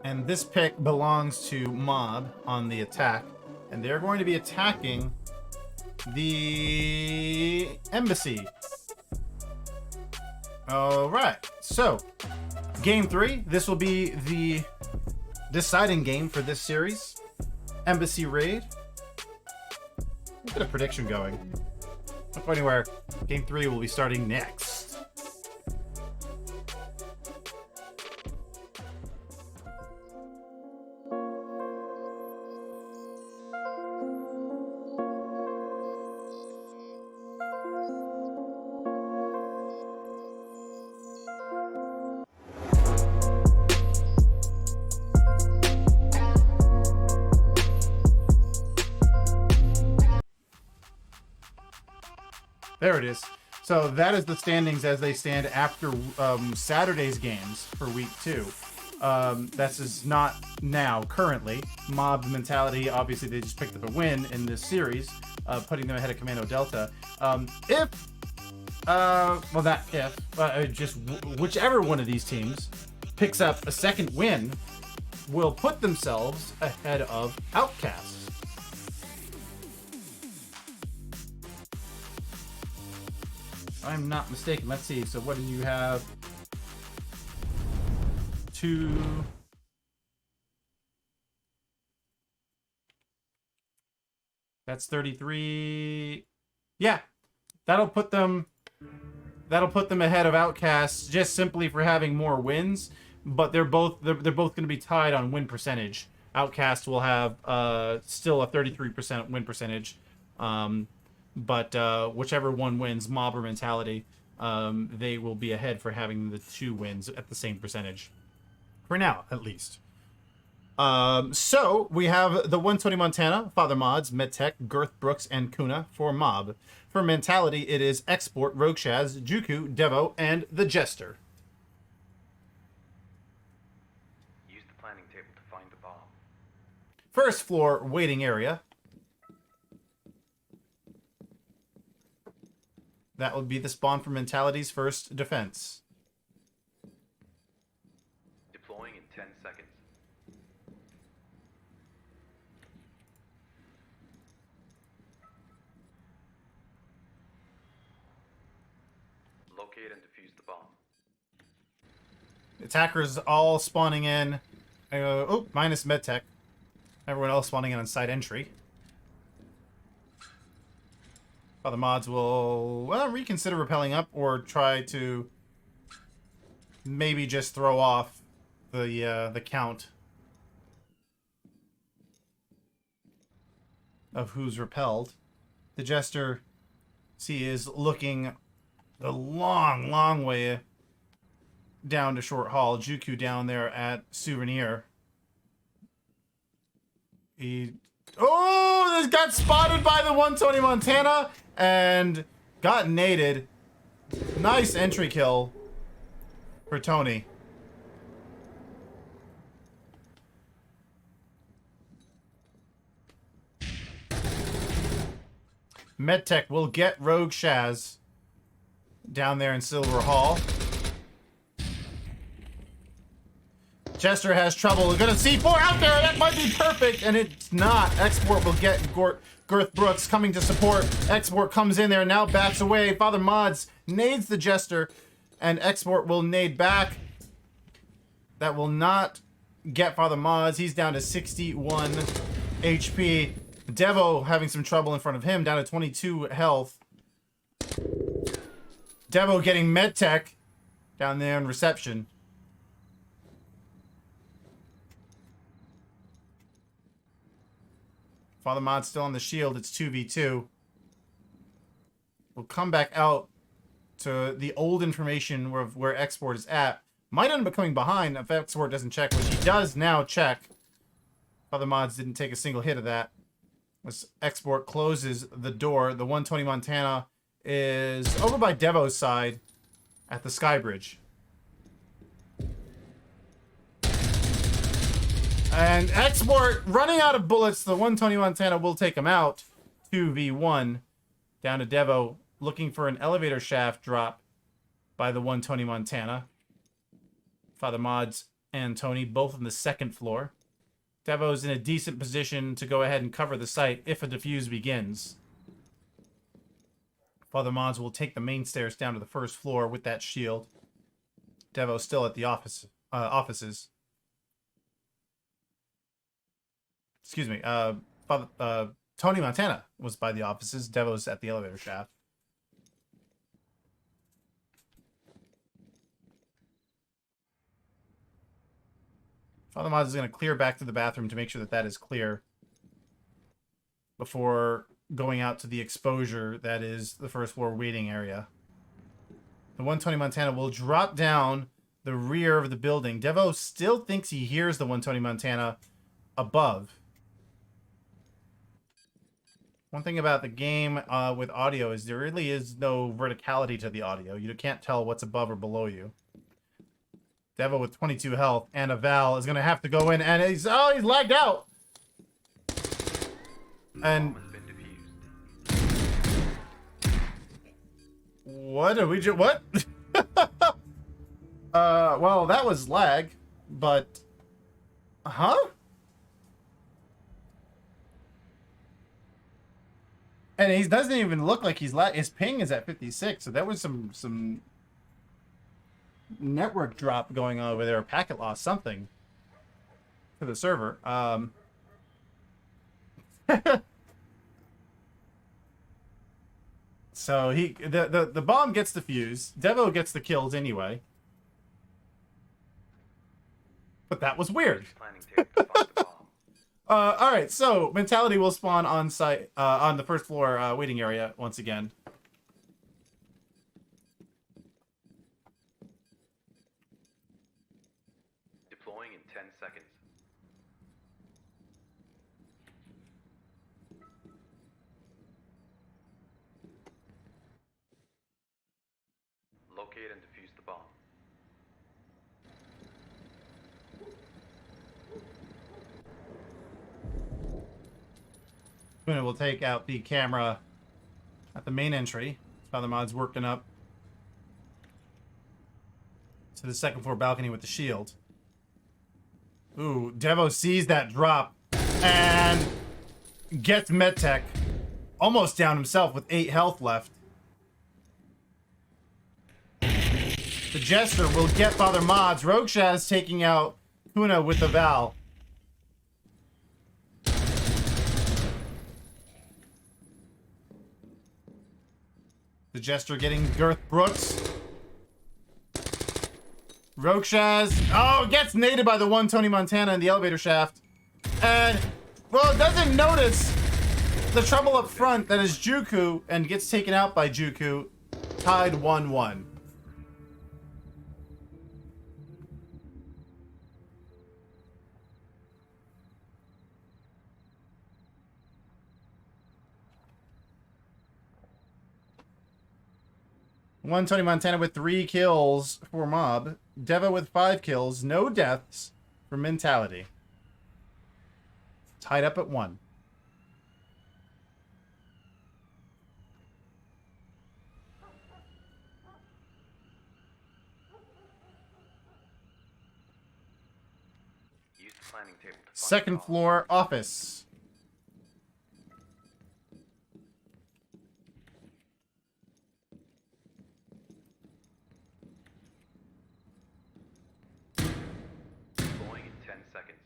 And this pick belongs to Mob on the attack. And they're going to be attacking the embassy. Alright, so game 3. This will be the deciding game for this series. Embassy raid. Get a prediction going. Don't go anywhere. Game 3 will be starting next. There it is. So that is the standings as they stand after Saturday's games for week 2. This is not now, currently. Mob mentality, obviously they just picked up a win in this series, putting them ahead of Commando Delta. Whichever one of these teams picks up a second win will put themselves ahead of Outcast. I'm not mistaken. Let's see. So what do you have? 2. That's 33. Yeah. That'll put them ahead of Outcasts just simply for having more wins, but they're both going to be tied on win percentage. Outcast will have still a 33% win percentage. But whichever one wins, Mob or Mentality, they will be ahead for having the 2 wins at the same percentage. For now, at least. So, we have the 120 Montana, FatherModz, MedTek, GirthBrooks, and Kuna for Mob. For Mentality, it is Xport, RogueShaz, Juku, Devo, and TheJester. Use the planning table to find the bomb. First floor, waiting area. That would be the spawn for Mentality's first defense. Deploying in 10 seconds. Locate and defuse the bomb. Attackers all spawning in. Minus MedTek. Everyone else spawning in on side entry. FatherModz will reconsider rappelling up or try to maybe just throw off the count of who's repelled. TheJester, see, is looking the long way down to Short Hall. Juku down there at Souvenir. He got spotted by the 120 Montana and got naded. Nice entry kill for Tony. MedTek will get RogueShaz down there in Silver Hall. Jester has trouble. We're gonna C4 out there. That might be perfect, and it's not. Xport will get GirthBrooks coming to support. Xport comes in there, now backs away. FatherModz nades the Jester, and Xport will nade back. That will not get FatherModz. He's down to 61 HP. Devo having some trouble in front of him, down to 22 health. Devo getting MedTek down there in reception. FatherModz still on the shield. It's 2v2. We'll come back out to the old information where Xport is at. Might end up coming behind if Xport doesn't check, which he does now check. FatherModz didn't take a single hit of that. As Xport closes the door, the 120 Montana is over by Devo's side at the Sky Bridge. And Xport running out of bullets. The 120 Montana will take him out. 2v1 down to Devo, looking for an elevator shaft drop by the 120 Montana. FatherModz and Tony, both on the second floor. Devo's in a decent position to go ahead and cover the site if a defuse begins. FatherModz will take the main stairs down to the first floor with that shield. Devo's still at the offices. Excuse me. Tony Montana was by the offices. Devo's at the elevator shaft. FatherModz is going to clear back to the bathroom to make sure that that is clear before going out to the exposure that is the first floor waiting area. The 120 Montana will drop down the rear of the building. Devo still thinks he hears the 120 Montana above. One thing about the game with audio is there really is no verticality to the audio. You can't tell what's above or below you. Devo with 22 health and a Val is going to have to go in, and he's lagged out. And what are we what? Well, that was lag, but huh? And he doesn't even look like he's his ping is at 56, so that was some network drop going on over there, packet loss, something to the server. So the bomb gets defused. Devo gets the kills anyway. But that was weird. All right, so Mentality will spawn on site on the first floor waiting area once again. Deploying in 10 seconds. Locate and defuse the bomb. Kuna will take out the camera at the main entry. FatherModz working up to the second floor balcony with the shield. Ooh, Devo sees that drop and gets MedTek. Almost down himself with 8 health left. TheJester will get FatherModz. RogueShaz taking out Kuna with the Val. TheJester getting GirthBrooks. RogueShaz, gets naded by the one Tony Montana in the elevator shaft. And, well, doesn't notice the trouble up front that is Juku and gets taken out by Juku. Tied 1-1. One Tony Montana with 3 kills for Mob. Devo with 5 kills. No deaths for Mentality. Tied up at 1. Use the planning table to find Second the bomb. floor office. Deploying in 10 seconds.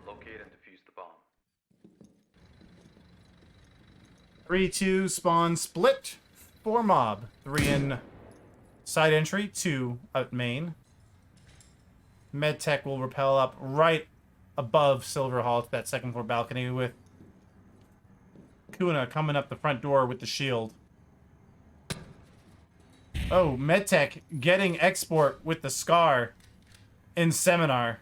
Locate and defuse the bomb. 3-2 spawn split for Mob. 3 in side entry, 2 at main. MedTek will rappel up right above Silver Hall to that second floor balcony with Kuna coming up the front door with the shield. Oh, MedTek getting Xport with the scar in Seminar.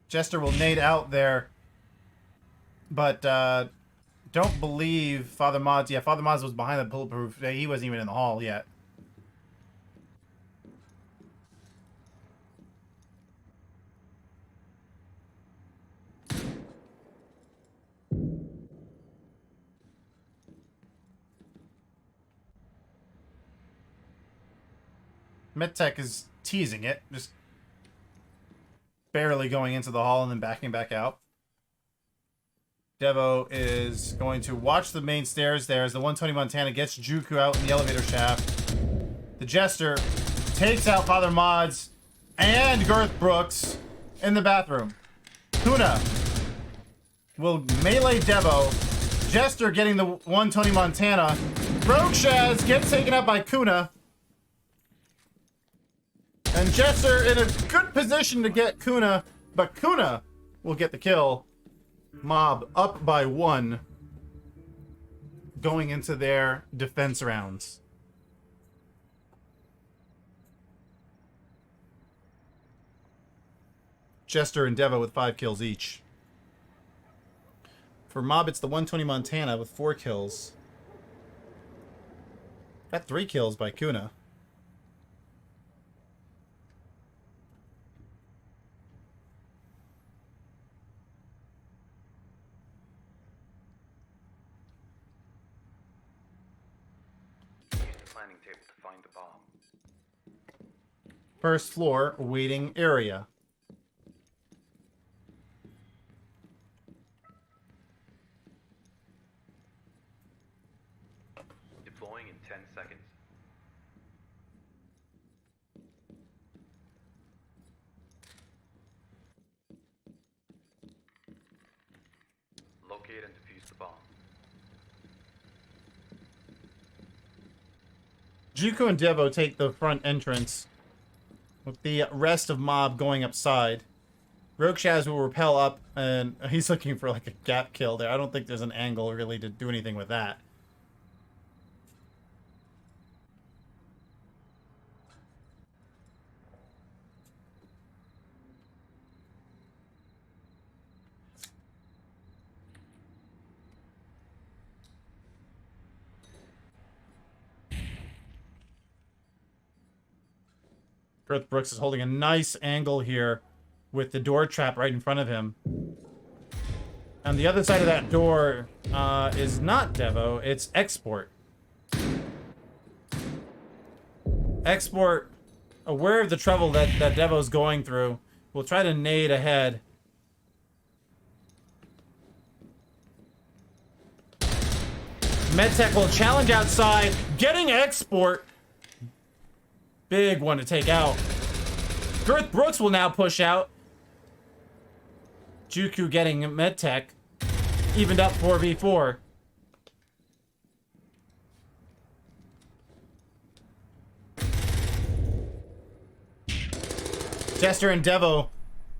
Jester will nade out there, but don't believe FatherModz. Yeah, FatherModz was behind the bulletproof. He wasn't even in the hall yet. MedTek is teasing it, just barely going into the hall and then backing back out. Devo is going to watch the main stairs there as the 120 Montana gets Juku out in the elevator shaft. TheJester takes out FatherModz and GirthBrooks in the bathroom. Kuna will melee Devo. Jester getting the 120 Montana. RogueShaz gets taken out by Kuna. And Jester in a good position to get Kuna, but Kuna will get the kill. Mob up by 1 going into their defense rounds. Jester and Devo with 5 kills each. For Mob, it's the 120 Montana with 4 kills. Got 3 kills by Kuna. Use the planning table to find the bomb. First floor, waiting area. Deploying in 10 seconds. Locate and defuse the bomb. Juku and Devo take the front entrance, with the rest of Mob going upside. RogueShaz will rappel up, and he's looking for like a gap kill there. I don't think there's an angle really to do anything with that. GirthBrooks is holding a nice angle here with the door trap right in front of him. On the other side of that door is not Devo, it's Xport. Xport, aware of the trouble that Devo's going through, will try to nade ahead. MedTek will challenge outside, getting Xport. Big one to take out. GirthBrooks will now push out. Juku getting MedTek. Evened up 4v4. Jester and Devo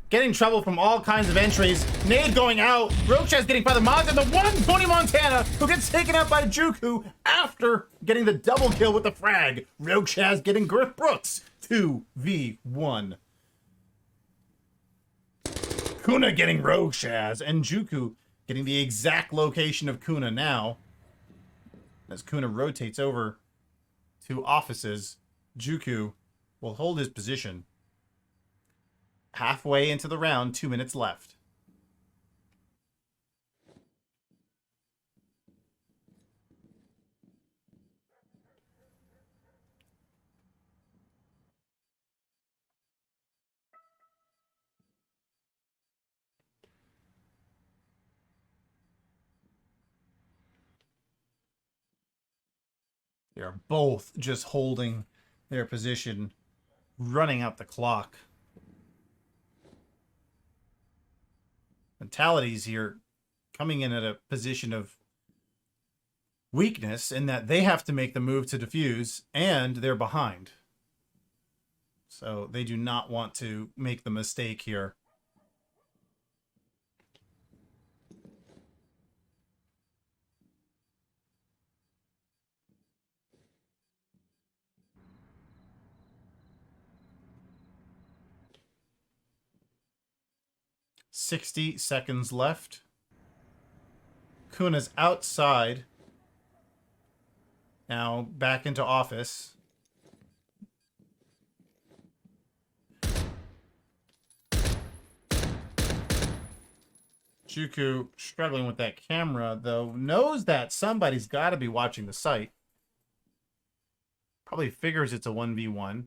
getting trouble from all kinds of entries. Nade going out. RogueShaz getting FatherModz and the 120 Montana, who gets taken out by Juku after getting the double kill with the frag. RogueShaz getting GirthBrooks. 2v1. Kuna getting RogueShaz and Juku getting the exact location of Kuna now. As Kuna rotates over to offices, Juku will hold his position. Halfway into the round, 2 minutes left. They are both just holding their position, running out the clock. Mentalities here coming in at a position of weakness in that they have to make the move to defuse and they're behind. So they do not want to make the mistake here. "60 seconds left. Kuna's outside. Now back into office. Juku, struggling with that camera, though, knows that somebody's got to be watching the site. Probably figures it's a 1v1.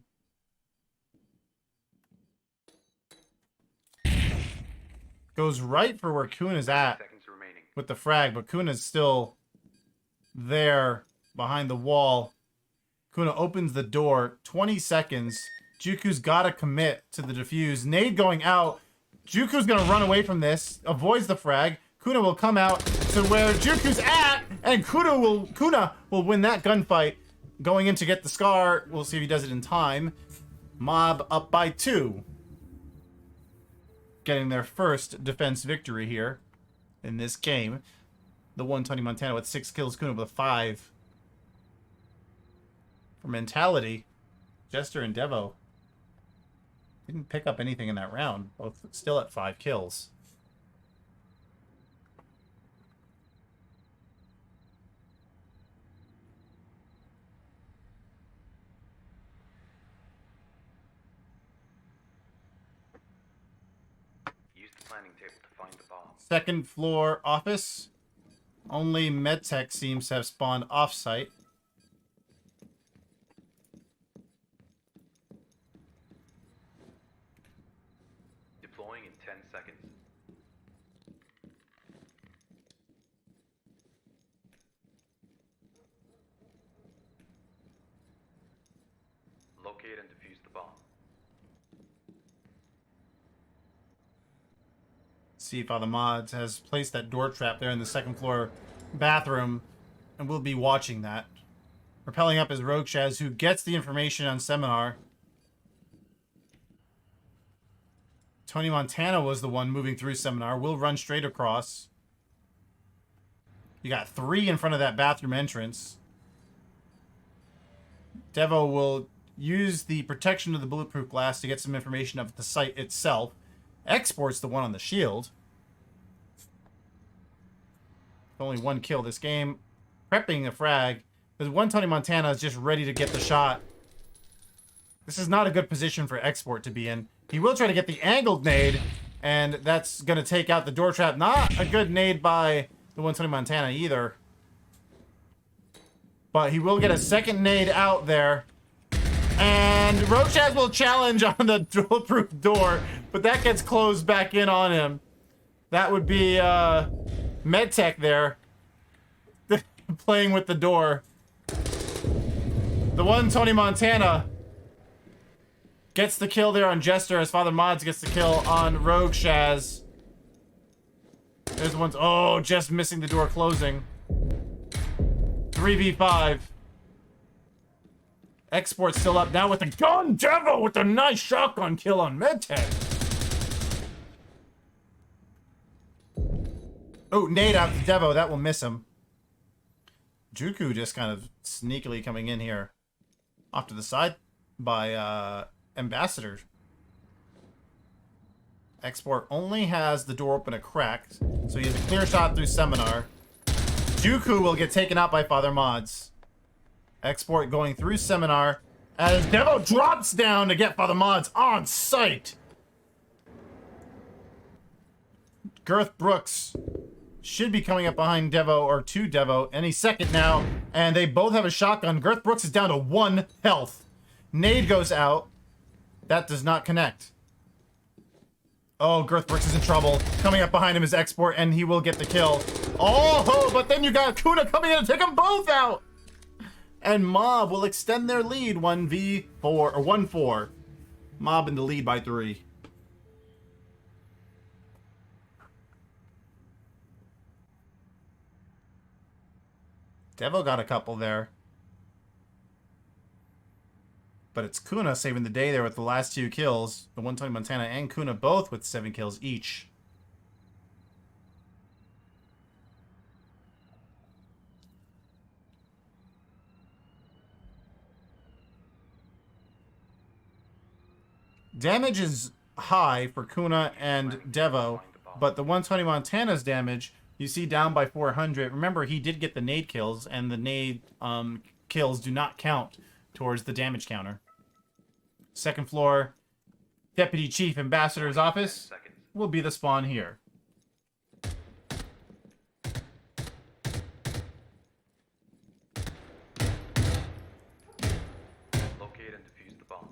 Goes right for where Kuna's at Seconds remaining. with the frag, but Kuna's still there behind the wall. Kuna opens the door. 20 seconds. Juku's got to commit to the defuse. Nade going out. Juku's going to run away from this. Avoids the frag. Kuna will come out to where Juku's at. And Kuna will win that gunfight. Going in to get the scar. We'll see if he does it in time. Mob up by 2. Getting their first defense victory here in this game. The one Tony Montana with 6 kills. Kuna with 5. For mentality, Jester and Devo didn't pick up anything in that round. Both still at 5 kills. Use the planning table to find the bomb. Second floor office. Only MedTek seems to have spawned off-site. Deploying in 10 seconds. Locate and defuse the bomb. See if FatherModz has placed that door trap there in the second floor bathroom, and we'll be watching that. Rappelling up is RogueShaz, who gets the information on Seminar. Tony Montana was the one moving through Seminar. We'll run straight across. You got 3 in front of that bathroom entrance. Devo will use the protection of the bulletproof glass to get some information of the site itself. Xport's the one on the shield. Only 1 kill this game. Prepping a frag. There's one Tony Montana is just ready to get the shot. This is not a good position for Xport to be in. He will try to get the angled nade, and that's going to take out the door trap. Not a good nade by the one Tony Montana either. But he will get a second nade out there. And RogueShaz will challenge on the bulletproof door, but that gets closed back in on him. That would be MedTek there. Playing with the door. The one Tony Montana gets the kill there on Jester as FatherModz gets the kill on RogueShaz. There's one. Oh, just missing the door closing. 3v5. Xport still up now with the gun. Devo with a nice shotgun kill on MedTek. Oh, nade out to Devo. That will miss him. Juku just kind of sneakily coming in here. Off to the side by Ambassador. Xport only has the door open a crack, so he has a clear shot through Seminar. Juku will get taken out by FatherModz. Xport going through Seminar as Devo drops down to get FatherModz on sight. GirthBrooks should be coming up behind Devo or to Devo any second now, and they both have a shotgun. GirthBrooks is down to 1 health. Nade goes out. That does not connect. Oh, GirthBrooks is in trouble. Coming up behind him is Xport, and he will get the kill. Oh, but then you got Kuna coming in to take them both out. And Mob will extend their lead 1v4 or 1-4. Mob in the lead by 3. Devo got a couple there. But it's Kuna saving the day there with the last 2 kills. The one Tony Montana and Kuna both with 7 kills each. Damage is high for Kuna and Devo, but the one Tony Montana's damage, you see down by 400. Remember, he did get the nade kills, and the nade kills do not count towards the damage counter. Second floor, Deputy Chief Ambassador's office will be the spawn here. Locate and defuse the bomb.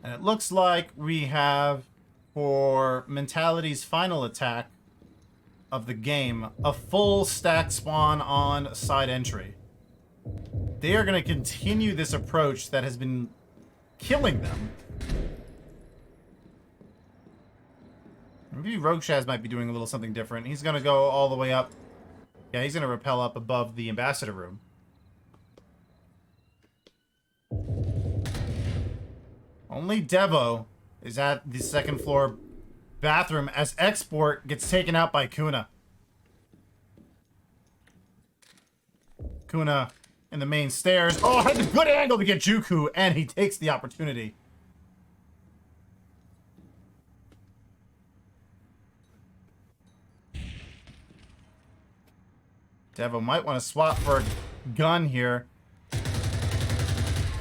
And it looks like we have, for Mentality's final attack of the game, a full stack spawn on side entry. They are going to continue this approach that has been killing them. Maybe RogueShaz might be doing a little something different. He's going to go all the way up. Yeah, he's going to rappel up above the ambassador room. Only Devo is at the second floor bathroom as Xport gets taken out by Kuna. Kuna in the main stairs. Oh, had a good angle to get Juku, and he takes the opportunity. Devo might want to swap for a gun here.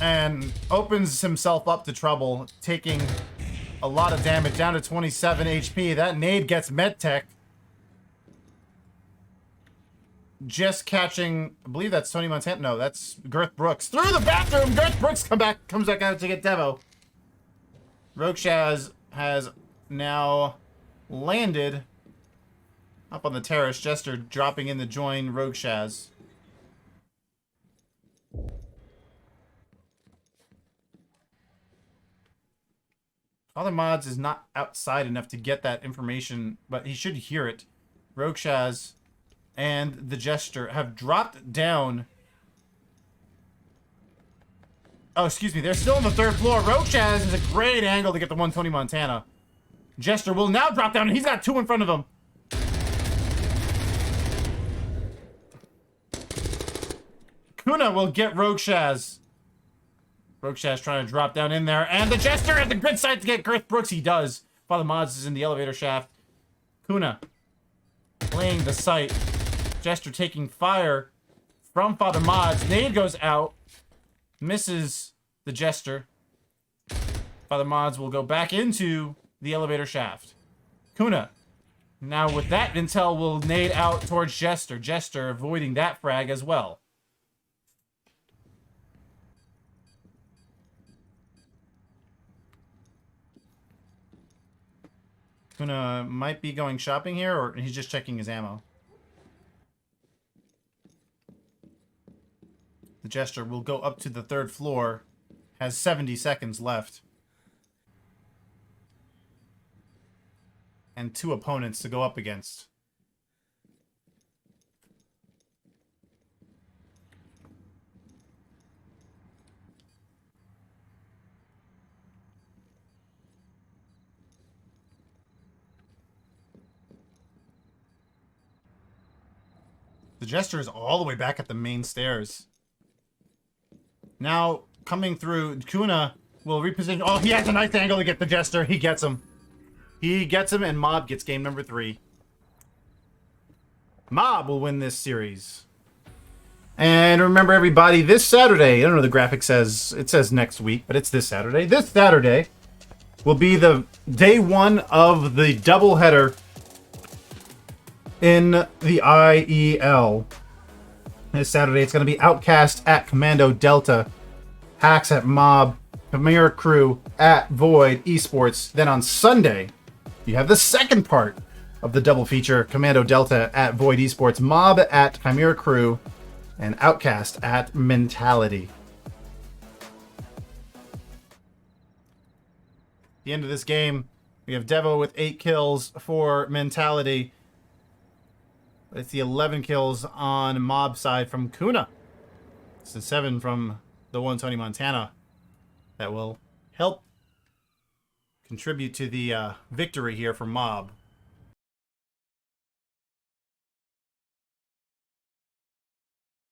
And opens himself up to trouble, taking a lot of damage, down to 27 HP. That nade gets MedTek. Just catching, I believe that's Tony Montana. No, that's GirthBrooks. Through the bathroom, GirthBrooks comes back out to get Devo. RogueShaz has now landed up on the terrace. Jester dropping in to join RogueShaz. FatherModz is not outside enough to get that information, but he should hear it. RogueShaz and TheJester have dropped down. Oh, excuse me. They're still on the third floor. RogueShaz has a great angle to get the one Tony Montana. Jester will now drop down, and he's got two in front of him. Kuna will get RogueShaz. RogueShaz trying to drop down in there. And TheJester at the grid site to get GirthBrooks. He does. FatherModz is in the elevator shaft. Kuna playing the site. Jester taking fire from FatherModz. Nade goes out. Misses TheJester. FatherModz will go back into the elevator shaft. Kuna, now with that intel, will nade out towards Jester. Jester avoiding that frag as well. Kuna might be going shopping here, or he's just checking his ammo. TheJester will go up to the third floor. Has 70 seconds left. And two opponents to go up against. TheJester is all the way back at the main stairs. Now, coming through, Kuna will reposition. Oh, he has a nice angle to get TheJester. He gets him. He gets him, and Mob gets game number 3. Mob will win this series. And remember, everybody, this Saturday, I don't know what the graphic says. It says next week, but it's this Saturday. This Saturday will be the day 1 of the doubleheader in the IEL. This Saturday, it's going to be Outcast at Commando Delta, Hacks at Mob, Premier Crew at Void Esports. Then on Sunday, you have the second part of the double feature, Commando Delta at Void Esports, Mob at Chimera Crew, and Outcast at Mentality. The end of this game, we have Devo with 8 kills for Mentality. It's the 11 kills on Mob side from Kuna. It's the 7 from the one Tony Montana that will help contribute to the victory here for Mob.